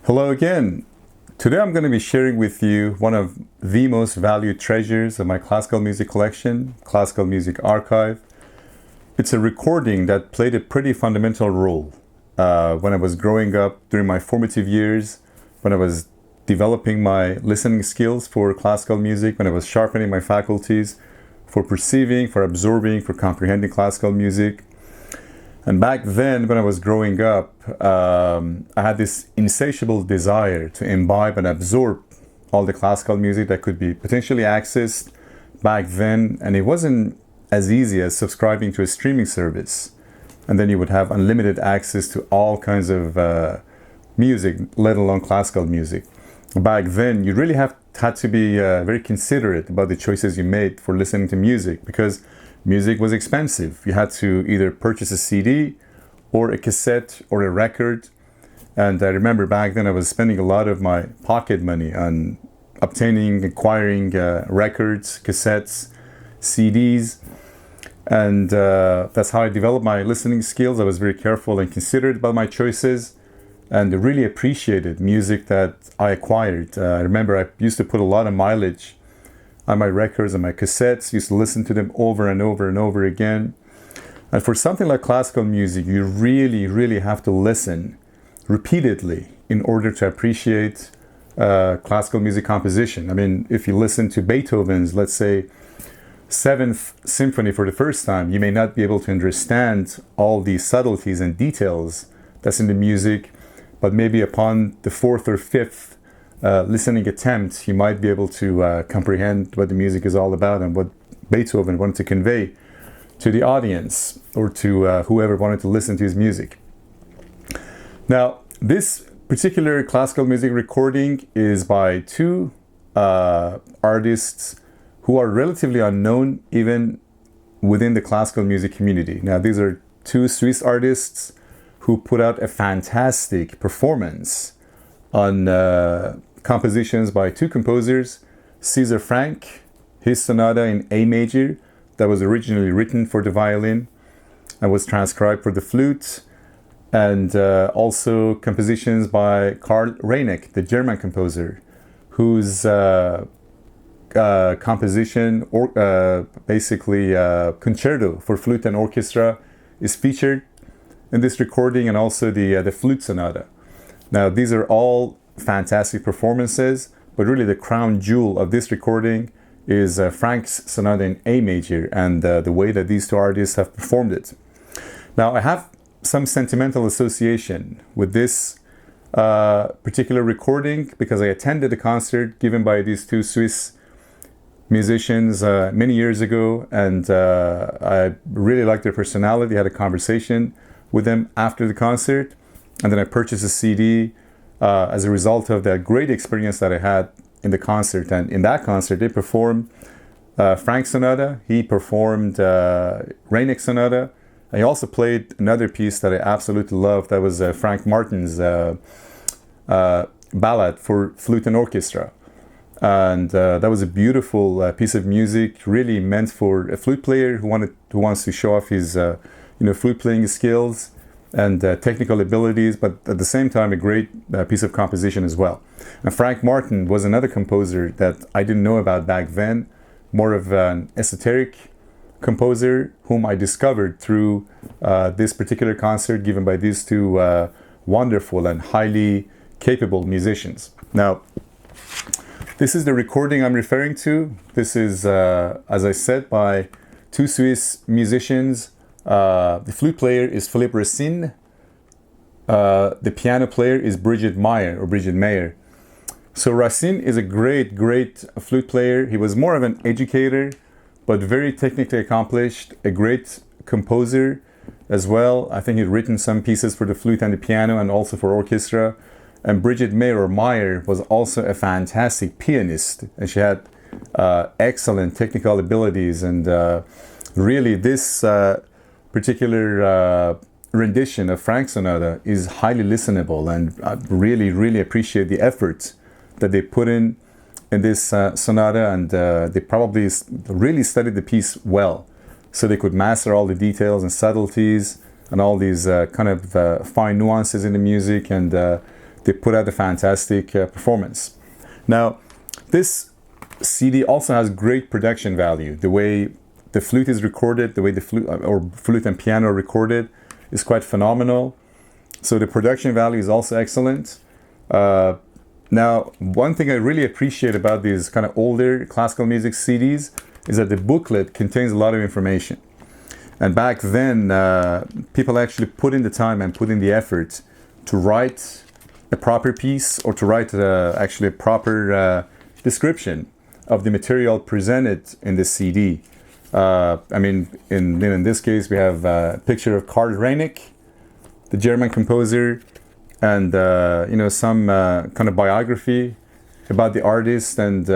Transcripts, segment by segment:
Hello again. Today I'm going to be sharing with you one of the most valued treasures of my classical music collection, Classical Music Archive. It's a recording that played a pretty fundamental role when I was growing up during my formative years, when I was developing my listening skills for classical music, when I was sharpening my faculties for perceiving, for absorbing, for comprehending classical music. And back then, when I was growing up, I had this insatiable desire to imbibe and absorb all the classical music that could be potentially accessed back then. And it wasn't as easy as subscribing to a streaming service. And then you would have unlimited access to all kinds of music, let alone classical music. Back then, you really had to be very considerate about the choices you made for listening to music, because music was expensive. You had to either purchase a CD or a cassette or a record. And I remember back then I was spending a lot of my pocket money on acquiring records, cassettes, CDs. And that's how I developed my listening skills. I was very careful and considerate about my choices and really appreciated music that I acquired. I remember I used to put a lot of mileage on my records and my cassettes, used to listen to them over and over and over again. And for something like classical music, you really have to listen repeatedly in order to appreciate classical music composition. I mean, if you listen to Beethoven's, let's say, 7th Symphony for the first time, you may not be able to understand all the subtleties and details that's in the music, but maybe upon the 4th or 5th listening attempt, you might be able to comprehend what the music is all about and what Beethoven wanted to convey to the audience or to whoever wanted to listen to his music. Now, this particular classical music recording is by two artists who are relatively unknown even within the classical music community. Now, these are two Swiss artists who put out a fantastic performance on compositions by two composers, Franck, his Sonata in A major that was originally written for the violin and was transcribed for the flute, and also compositions by Karl Reineck, the German composer, whose composition, basically concerto for flute and orchestra, is featured in this recording, and also the flute sonata. Now, these are all fantastic performances, but really the crown jewel of this recording is Franck's Sonata in A major and the way that these two artists have performed it. Now, I have some sentimental association with this particular recording because I attended a concert given by these two Swiss musicians many years ago, and I really liked their personality. I had a conversation with them after the concert, and then I purchased a CD as a result of that great experience that I had in the concert. And in that concert, they performed Franck's Sonata, he performed Reineck's Sonata, and he also played another piece that I absolutely loved. That was Frank Martin's ballad for flute and orchestra. And that was a beautiful piece of music, really meant for a flute player who wants to show off his flute playing skills and technical abilities, but at the same time a great piece of composition as well. And Frank Martin was another composer that I didn't know about back then, more of an esoteric composer whom I discovered through this particular concert given by these two wonderful and highly capable musicians. Now, this is the recording I'm referring to. This is, as I said, by two Swiss musicians. The flute player is Philippe Racine. The piano player is Brigitte Meyer. So Racine is a great flute player. He was more of an educator, but very technically accomplished, a great composer as well. I think he'd written some pieces for the flute and the piano and also for orchestra. And Brigitte Meyer was also a fantastic pianist, and she had excellent technical abilities. And really, this particular rendition of Franck's Sonata is highly listenable, and I really appreciate the effort that they put in this sonata, and they probably really studied the piece well, so they could master all the details and subtleties and all these kind of fine nuances in the music. And they put out a fantastic performance. Now, this CD also has great production value. The way the flute is recorded, the way the flute and piano are recorded is quite phenomenal. So the production value is also excellent. Now, one thing I really appreciate about these kind of older classical music CDs is that the booklet contains a lot of information. And back then, people actually put in the time and put in the effort to write a proper piece, or to write actually a proper description of the material presented in the CD. I mean, in this case, we have a picture of Karl Reineck, the German composer, and some kind of biography about the artist, and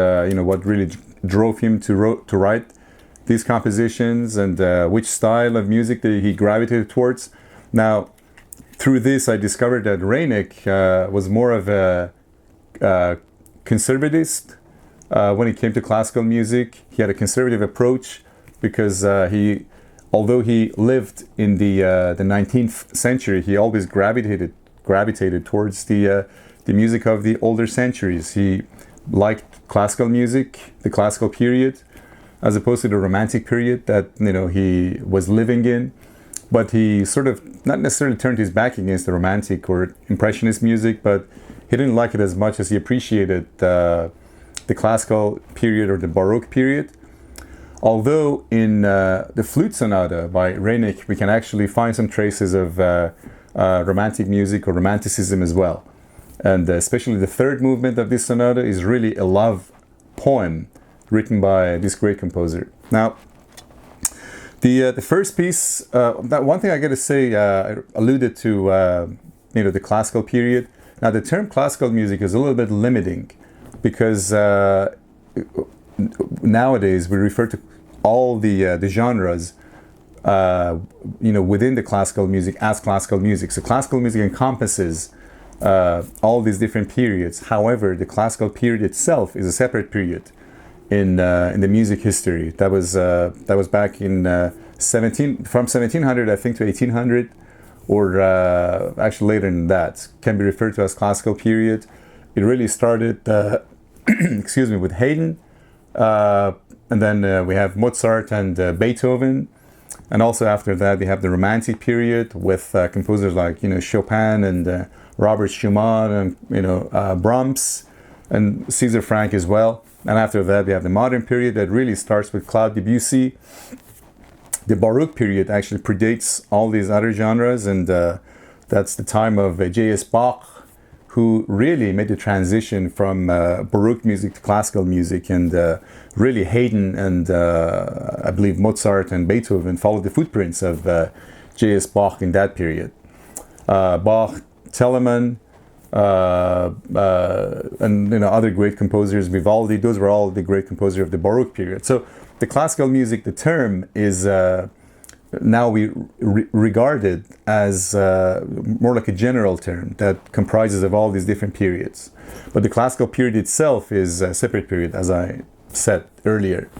what really drove him to write these compositions, and which style of music that he gravitated towards. Now, through this, I discovered that Reineck was more of a conservativist when it came to classical music. He had a conservative approach because although he lived in the 19th century, he always gravitated towards the music of the older centuries. He liked classical music, the classical period, as opposed to the romantic period that he was living in. But he sort of not necessarily turned his back against the romantic or impressionist music, but he didn't like it as much as he appreciated the classical period or the Baroque period. Although in the Flute Sonata by Reineck, we can actually find some traces of romantic music or romanticism as well. And especially the third movement of this sonata is really a love poem written by this great composer. Now, the first piece, that one thing I got to say, I alluded to the classical period. Now, the term classical music is a little bit limiting because nowadays we refer to all the genres within the classical music as classical music. So classical music encompasses all these different periods. However, the classical period itself is a separate period in the music history. That was back in from 1700, I think, to 1800, or actually later than that, can be referred to as classical period. It really started, excuse me, with Haydn, and then we have Mozart and Beethoven, and also after that we have the Romantic period with composers like Chopin and Robert Schumann and Brahms and César Franck as well. And after that, we have the modern period that really starts with Claude Debussy. The Baroque period actually predates all these other genres, and that's the time of J.S. Bach, who really made the transition from Baroque music to classical music. And really Haydn and I believe Mozart and Beethoven followed the footprints of J.S. Bach in that period. Bach, Telemann, and other great composers, Vivaldi, those were all the great composers of the Baroque period. So the classical music, the term is now we regarded as more like a general term that comprises of all these different periods. But the classical period itself is a separate period, as I said earlier.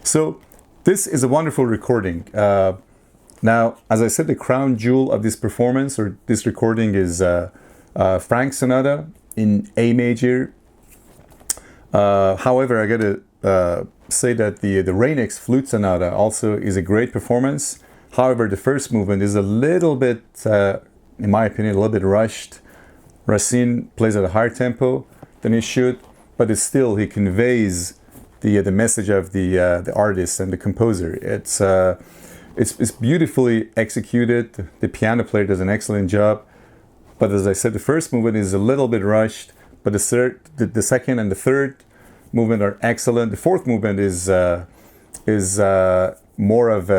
So this is a wonderful recording. Now, as I said, the crown jewel of this performance or this recording is Franck's Sonata in A major. However, I got to say that the Reineck's Flute Sonata also is a great performance. However, the first movement is a little bit, in my opinion, a little bit rushed. Racine plays at a higher tempo than he should, but it's still, he conveys the message of the artist and the composer. It's beautifully executed. The piano player does an excellent job. But as I said, the first movement is a little bit rushed, but the second and the third movement are excellent. The fourth movement is more of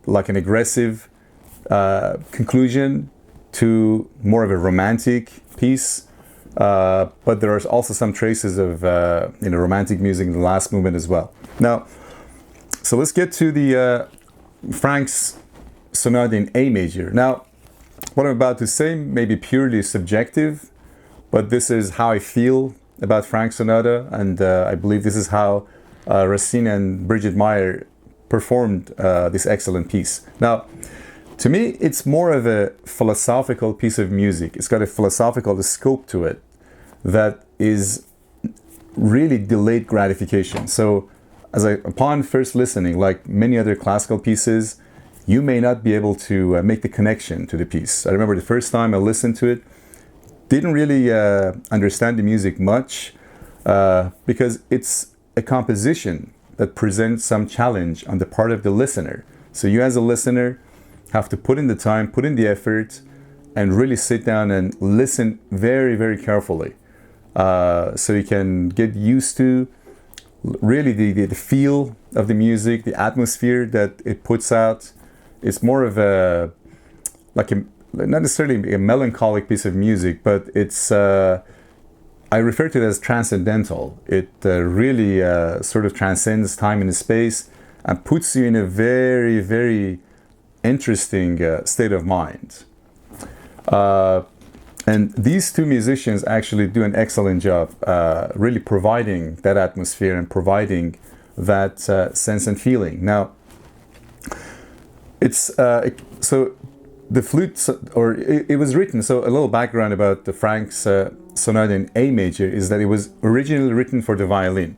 like an aggressive conclusion to more of a romantic piece. But there are also some traces of romantic music in the last movement as well. Now, so let's get to the Franck's Sonata in A major. Now, what I'm about to say may be purely subjective, but this is how I feel about Franck's Sonata, and I believe this is how Racine and Brigitte Meyer performed this excellent piece. Now, To me, it's more of a philosophical piece of music. It's got a philosophical scope to it that is really delayed gratification. So, upon first listening, like many other classical pieces, you may not be able to make the connection to the piece. I remember the first time I listened to it, didn't really understand the music much because it's a composition that presents some challenge on the part of the listener. So you as a listener have to put in the time, put in the effort, and really sit down and listen very, very carefully. So you can get used to really the feel of the music, the atmosphere that it puts out. It's more of a, like a, not necessarily a melancholic piece of music, but it's, I refer to it as transcendental. It really sort of transcends time and space and puts you in a very, very interesting state of mind. And these two musicians actually do an excellent job really providing that atmosphere and providing that sense and feeling. Now, it's so the flute, or it was written, so a little background about the Franck's Sonata in A major is that it was originally written for the violin.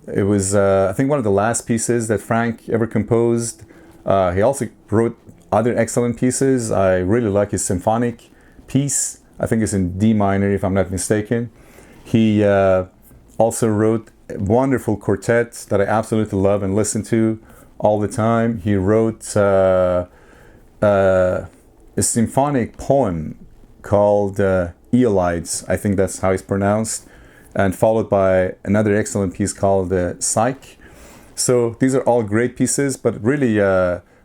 It was, I think, one of the last pieces that Franck ever composed. He also wrote other excellent pieces. I really like his symphonic piece. I think it's in D minor, if I'm not mistaken. He also wrote a wonderful quartet that I absolutely love and listen to all the time. He wrote a symphonic poem called Aeolides, I think that's how it's pronounced, and followed by another excellent piece called Psyche. So these are all great pieces, but really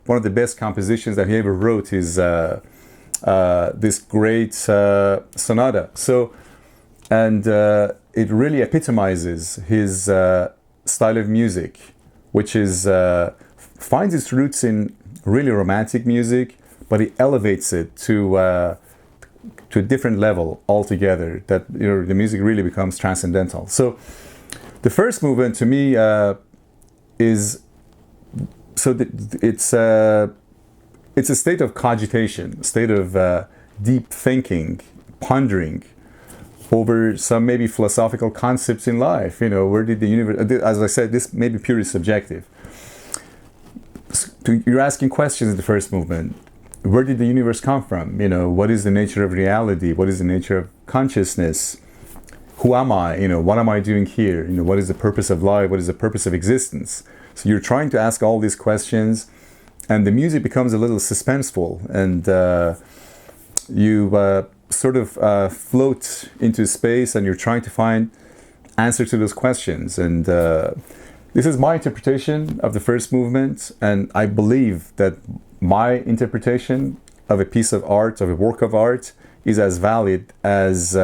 one of the best compositions that he ever wrote is this great sonata. So, and it really epitomizes his style of music, which is finds its roots in really romantic music, but he elevates it to a different level altogether. That, you know, the music really becomes transcendental. So, the first movement to me is so it's a state of cogitation, a state of deep thinking, pondering over some maybe philosophical concepts in life. You know, where did the universe, as I said, this may be purely subjective. You're asking questions in the first movement. Where did the universe come from? You know, what is the nature of reality? What is the nature of consciousness? Who am I? You know, what am I doing here? You know, what is the purpose of life? What is the purpose of existence? So you're trying to ask all these questions, and the music becomes a little suspenseful, and you sort of float into space, and you're trying to find answers to those questions. And this is my interpretation of the first movement, and I believe that my interpretation of a piece of art, of a work of art, is as valid as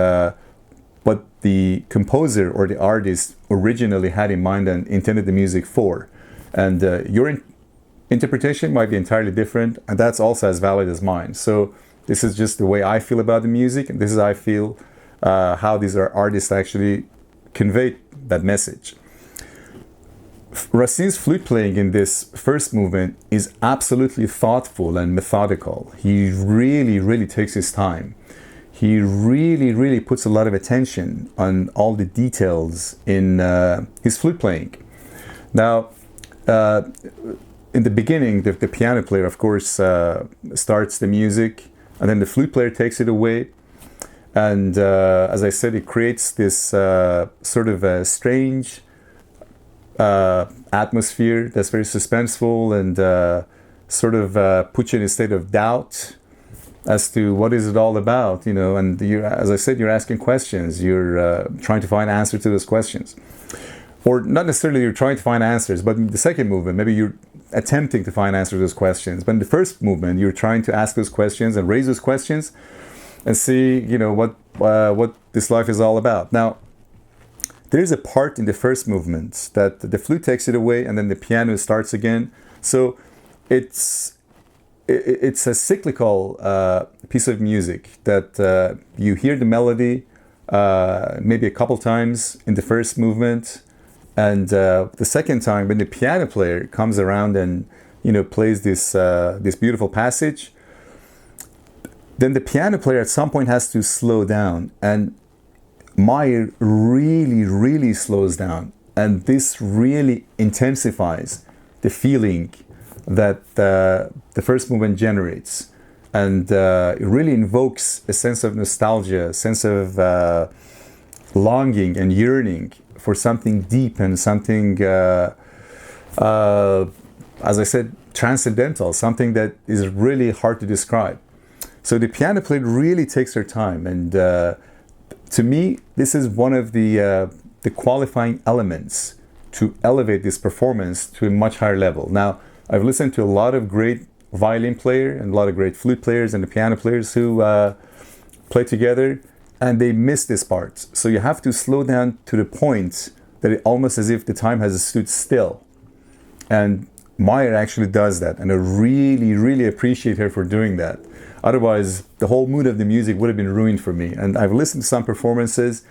what the composer or the artist originally had in mind and intended the music for. And your interpretation might be entirely different, and that's also as valid as mine. So this is just the way I feel about the music, and this is how I feel how these artists actually convey that message. Racine's flute playing in this first movement is absolutely thoughtful and methodical. He really, really takes his time. He really, really puts a lot of attention on all the details in his flute playing. Now, in the beginning, the piano player, of course, starts the music, and then the flute player takes it away. And as I said, it creates this sort of a strange atmosphere that's very suspenseful and sort of puts you in a state of doubt as to what is it all about, you know. And you, as I said, you're asking questions. You're trying to find answers to those questions. Or not necessarily you're trying to find answers, but in the second movement, maybe you're attempting to find answers to those questions. But in the first movement, you're trying to ask those questions and raise those questions and see, you know, what this life is all about. Now, there's a part in the first movement that the flute takes it away and then the piano starts again. So it's a cyclical piece of music that you hear the melody maybe a couple times in the first movement, and the second time when the piano player comes around and, plays this beautiful passage. Then the piano player at some point has to slow down, and Meyer really, really slows down, and this really intensifies the feeling that the first movement generates, and it really invokes a sense of nostalgia, a sense of longing and yearning for something deep and something, as I said, transcendental, something that is really hard to describe. So the piano player really takes their time, and to me, this is one of the qualifying elements to elevate this performance to a much higher level. Now, I've listened to a lot of great violin players and a lot of great flute players and the piano players who play together, and they miss this part. So you have to slow down to the point that it almost as if the time has stood still. And Meyer actually does that, and I really, really appreciate her for doing that. Otherwise, the whole mood of the music would have been ruined for me. And I've listened to some performances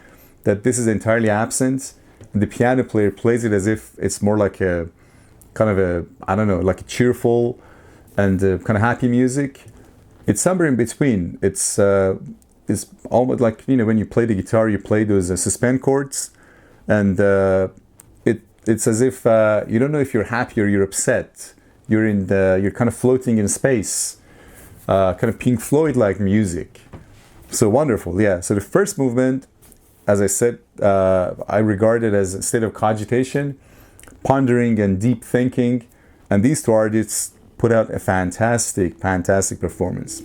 that this is entirely absent. And the piano player plays it as if it's more like a kind of a, I don't know, like a cheerful and kind of happy music. It's somewhere in between. It's almost like, when you play the guitar, you play those suspend chords, and it's as if you don't know if you're happy or you're upset. You're kind of floating in space. Kind of Pink Floyd-like music. So wonderful, yeah. So the first movement, as I said, I regard it as a state of cogitation, pondering and deep thinking. And these two artists put out a fantastic, fantastic performance.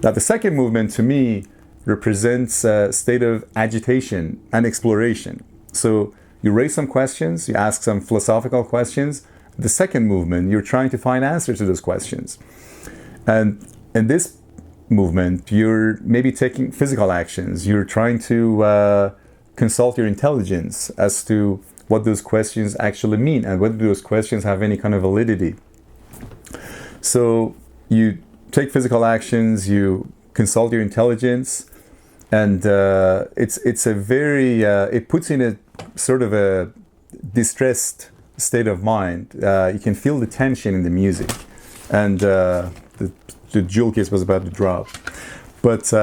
Now the second movement to me represents a state of agitation and exploration. So you raise some questions, you ask some philosophical questions. The second movement, you're trying to find answers to those questions. And in this movement, you're maybe taking physical actions. You're trying to consult your intelligence as to what those questions actually mean and whether those questions have any kind of validity. So you take physical actions, you consult your intelligence, and it's a very, it puts in a sort of a distressed state of mind. You can feel the tension in the music, and the jewel case was about to drop. But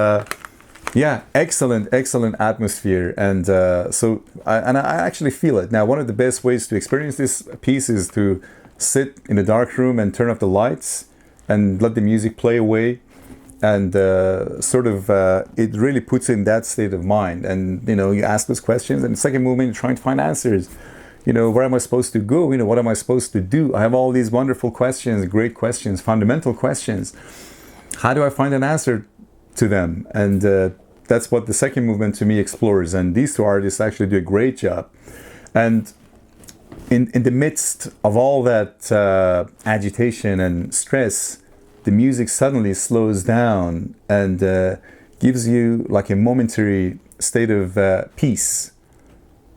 yeah, excellent atmosphere, and I actually feel it. Now, one of the best ways to experience this piece is to sit in a dark room and turn off the lights and let the music play away, and it really puts in that state of mind. And you ask those questions, and the second movement you're trying to find answers. Where am I supposed to go? What am I supposed to do? I have all these wonderful questions, great questions, fundamental questions. How do I find an answer to them? And that's what the second movement to me explores. And these two artists actually do a great job. And in the midst of all that agitation and stress, the music suddenly slows down and gives you like a momentary state of peace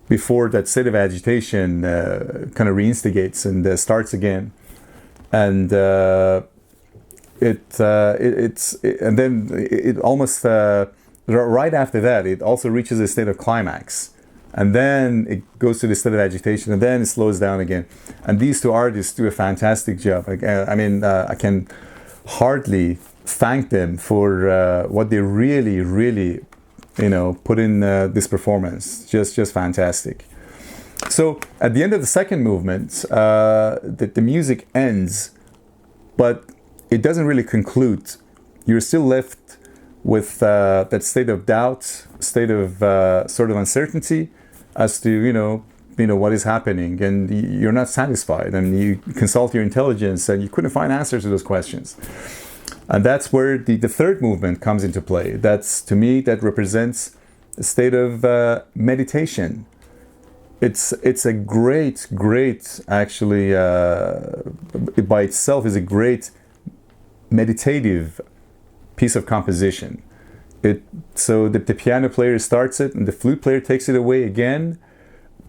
before that state of agitation kind of reinstigates and starts again. And it almost right after that, it also reaches a state of climax, and then it goes to the state of agitation, and then it slows down again. And these two artists do a fantastic job. I can hardly thank them for what they really, really, put in this performance. Just fantastic. So at the end of the second movement, the music ends, but it doesn't really conclude. You're still left with that state of doubt, state of sort of uncertainty as to what is happening, and you're not satisfied, and you consult your intelligence, and you couldn't find answers to those questions. And that's where the third movement comes into play. That's, to me, that represents a state of meditation. It's a great, actually, by itself is a great meditative piece of composition. So the piano player starts it, and the flute player takes it away again,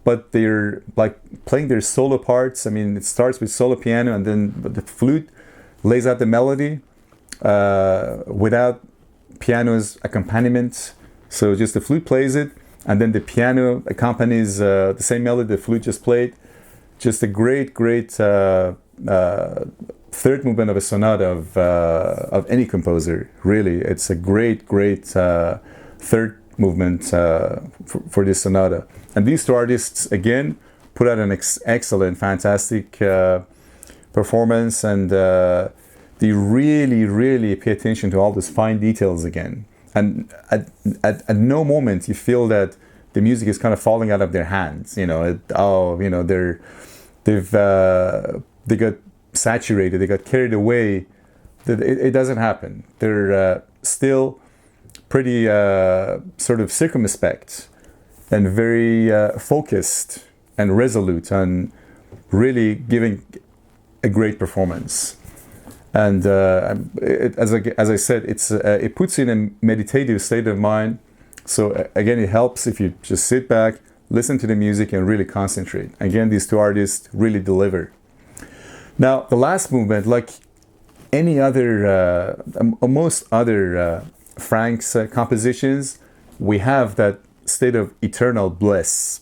but they're like playing their solo parts. It starts with solo piano, and then the flute lays out the melody without piano's accompaniment. So just the flute plays it, and then the piano accompanies the same melody the flute just played. Just a great third movement of a sonata of any composer. Really, it's a great third movement for this sonata. And these two artists again put out an excellent, fantastic performance, and they really pay attention to all these fine details again. And at no moment you feel that the music is kind of falling out of their hands. They got saturated, they got carried away. It doesn't happen. They're still pretty sort of circumspect and very focused and resolute, and really giving a great performance. And as I said, it puts you in a meditative state of mind. So again, it helps if you just sit back, listen to the music, and really concentrate. Again, these two artists really deliver. Now, the last movement, like any other, most other Franck's compositions, we have that state of eternal bliss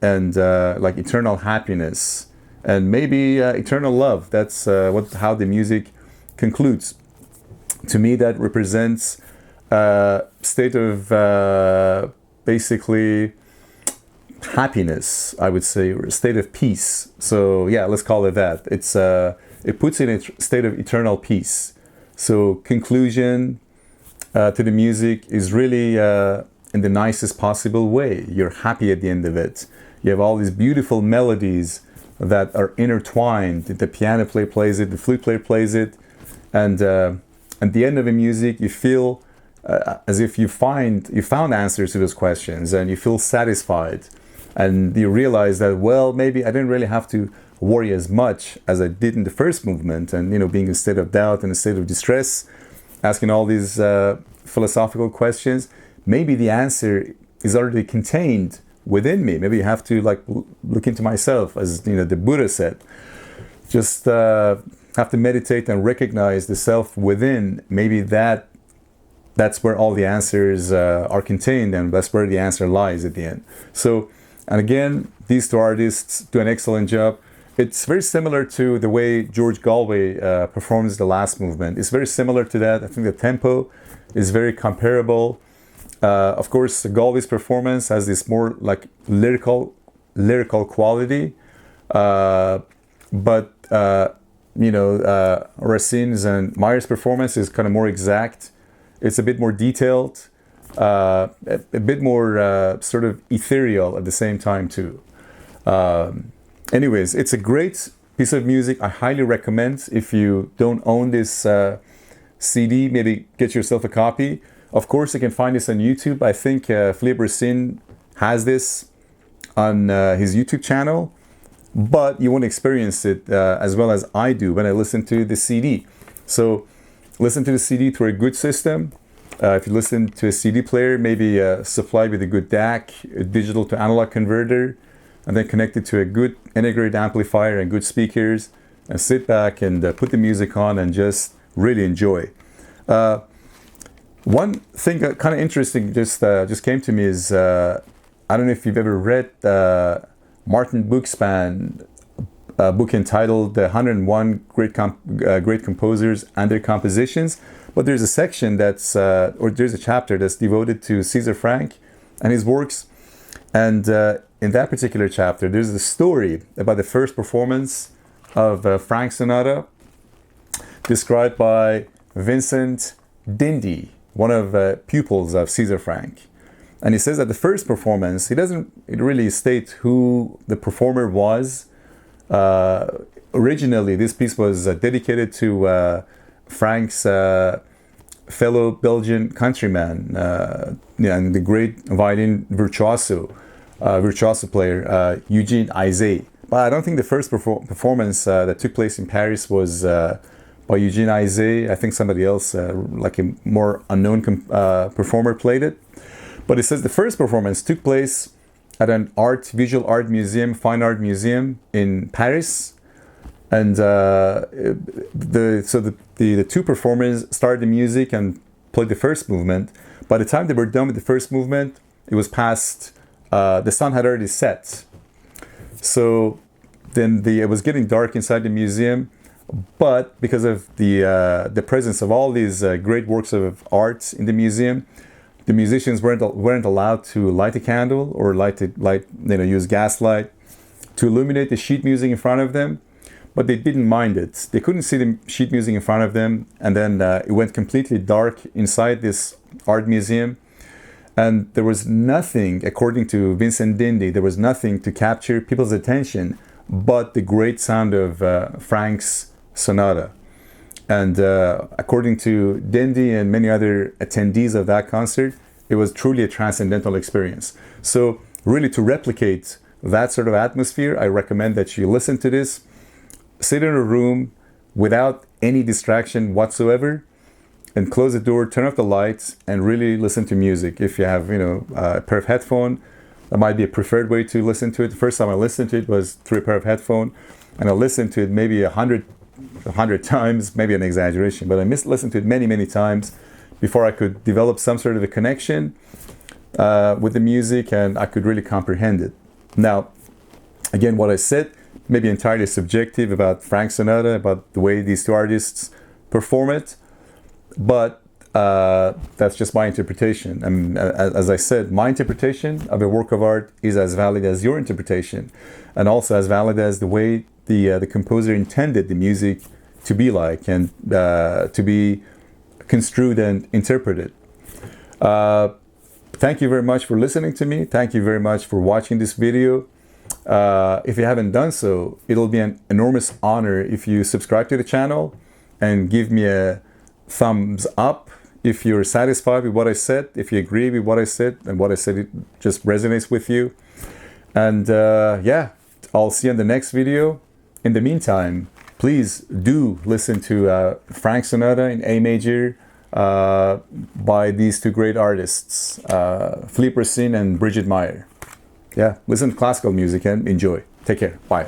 and like eternal happiness and maybe eternal love. That's how the music concludes. To me, that represents a state of basically happiness, I would say, or a state of peace. So yeah, let's call it that. It puts in a state of eternal peace. So conclusion to the music is really in the nicest possible way. You're happy at the end of it. You have all these beautiful melodies that are intertwined. The piano player plays it, the flute player plays it, and at the end of the music, you feel as if you found answers to those questions, and you feel satisfied, and you realize that, well, maybe I didn't really have to worry as much as I did in the first movement, and being in a state of doubt and a state of distress, asking all these philosophical questions. Maybe the answer is already contained within me. Maybe you have to look into myself, as the Buddha said. Just have to meditate and recognize the self within. Maybe that's where all the answers are contained, and that's where the answer lies at the end. So, and again, these two artists do an excellent job. It's very similar to the way George Galway performs the last movement. It's very similar to that. I think the tempo is very comparable. Of course, Galway's performance has this more like lyrical quality, but Racine's and Meyer's performance is kind of more exact. It's a bit more detailed, a bit more sort of ethereal at the same time too. Anyways, it's a great piece of music. I highly recommend, if you don't own this CD, maybe get yourself a copy. Of course, you can find this on YouTube. I think Philippe Racine has this on his YouTube channel, but you won't experience it as well as I do when I listen to the CD. So listen to the CD through a good system. If you listen to a CD player, maybe supplied with a good DAC, a digital to analog converter, and then connect it to a good integrated amplifier and good speakers, and sit back and put the music on and just really enjoy. One thing kind of interesting just came to me is, I don't know if you've ever read Martin Buchsbaum book entitled The 101 Great Composers and Their Compositions, but there's a section or there's a chapter that's devoted to César Franck and his works, and in that particular chapter, there's a story about the first performance of Franck's sonata, described by Vincent Dindy, one of pupils of César Franck. And he says that the first performance, he doesn't really state who the performer was. Originally, this piece was dedicated to Franck's fellow Belgian countryman, and the great violin virtuoso player, Eugene Izet. But I don't think the first performance that took place in Paris was by Eugene Izet. I think somebody else, like a more unknown performer, played it. But it says the first performance took place at an visual art museum, fine art museum in Paris. And the two performers started the music and played the first movement. By the time they were done with the first movement, it was past, the sun had already set. So then it was getting dark inside the museum, But because of the presence of all these great works of art in the museum, the musicians weren't allowed to light a candle or use gaslight to illuminate the sheet music in front of them. But they didn't mind it. They couldn't see the sheet music in front of them, and then it went completely dark inside this art museum. And there was nothing, according to Vincent Dindy, there was nothing to capture people's attention but the great sound of Franck's Sonata. And according to Dindy and many other attendees of that concert, it was truly a transcendental experience. So really, to replicate that sort of atmosphere, I recommend that you listen to this, sit in a room without any distraction whatsoever, and close the door, turn off the lights, and really listen to music. If you have, a pair of headphones, that might be a preferred way to listen to it. The first time I listened to it was through a pair of headphones, and I listened to it maybe 100 times, maybe an exaggeration, but I listened to it many, many times before I could develop some sort of a connection with the music, and I could really comprehend it. Now, again, what I said may be entirely subjective about Franck Sonata, about the way these two artists perform it, but that's just my interpretation. And as I said, my interpretation of a work of art is as valid as your interpretation, and also as valid as the way the composer intended the music to be like, and to be construed and interpreted. Thank you very much for listening to me. Thank you very much for watching this video. If you haven't done so, it'll be an enormous honor if you subscribe to the channel and give me a thumbs up if you're satisfied with what I said, if you agree with what I said, and what I said it just resonates with you. And yeah, I'll see you in the next video. In the meantime, please do listen to Franck Sonata in A major by these two great artists, Philippe Racine and Brigitte Meyer. Yeah, listen to classical music and enjoy. Take care. Bye.